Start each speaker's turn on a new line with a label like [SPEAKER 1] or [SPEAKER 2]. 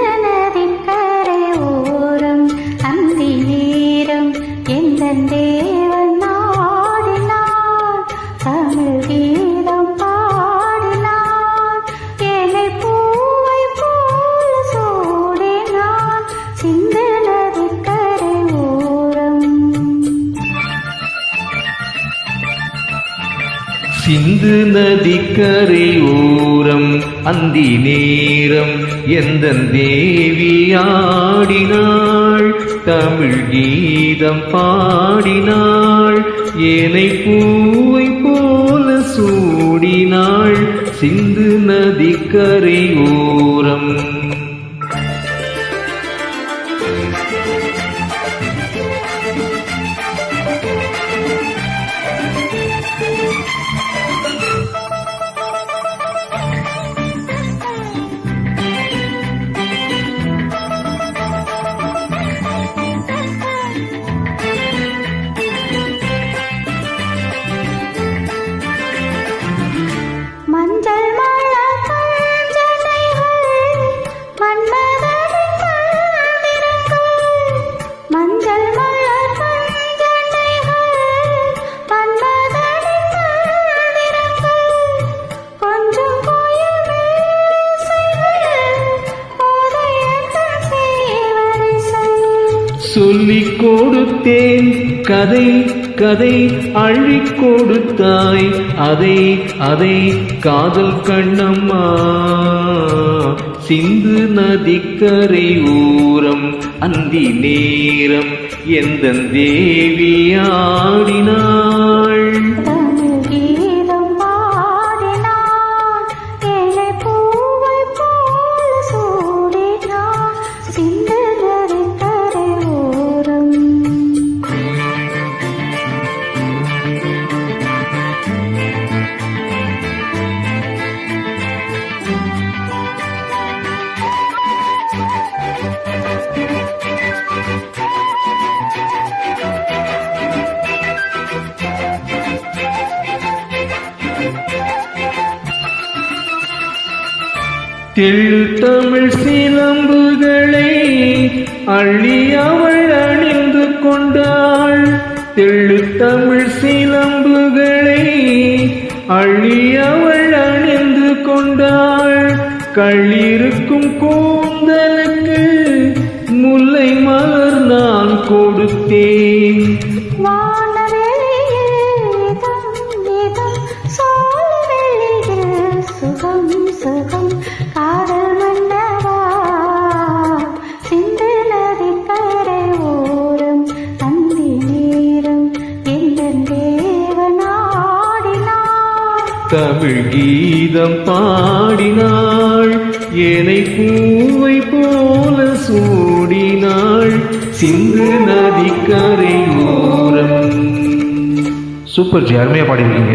[SPEAKER 1] சிந்தனதிக்கரை ஓரம் அந்தி நேரம் எந்தன் தேவன் நாடினார் தமிழ் கீதம் பாடினார் ஏழை பூவை போல சூடினார் சிந்தனதிக்கரை ஓரம்.
[SPEAKER 2] சிந்து நதிக்கரை ஓரம் அந்தி நேரம் எந்தன் தேவி ஆடினாள் தமிழ் கீதம் பாடினாள் ஏனை பூவை போல சூடினாள் சிந்து நதிக்கரை ஓரம்.
[SPEAKER 1] மஞ்சள் மலர் கஞ்சனைகள் மன்மதனின் மந்திரங்கள் மஞ்சள் மலர் கஞ்சனைகள் மன்மதனின் மந்திரங்கள் கொஞ்சம் கோயில் உதயத்தின் சீவரிசை
[SPEAKER 2] சொல்லிக் கொடுத்தேன் கதை கதை அள்ளிக் கொடுத்தாய் அதை அதை காதல் கண்ணம்மா சிந்து நதிக்கரை ஓரம் அந்தி நேரம் எந்தன் தேவி ஆடினாள்.
[SPEAKER 1] தமிழ் கீதம் பாடினார் ஏழை பூவை போல சூடினார் சிந்து நதிக்கரை ஓரம்.
[SPEAKER 2] தெள்ளு தமிழ் சிலம்புகளை அள்ளி அவள் அணிந்து கொண்டாள் தெள்ளு தமிழ் சிலம்புகளை அள்ளி அவள் அணிந்து கொண்டாள் கள்ளிருக்கும் கூந்தலுக்கு முல்லை மலர் நான் கொடுத்தேன்.
[SPEAKER 1] சுகம் சுகம் காதல் மன்னவா சிந்து நதிக்கரை ஓரம் அந்தி நேரம் எந்தன் தேவனாடினார்
[SPEAKER 2] தமிழ் கீதம் பாடினாள் ஏனை பூவை போல சூடினாள் சிந்து நதிக்கரை ஓரம். சூப்பர் ஜி, அருமையா பாடிருக்கீங்க.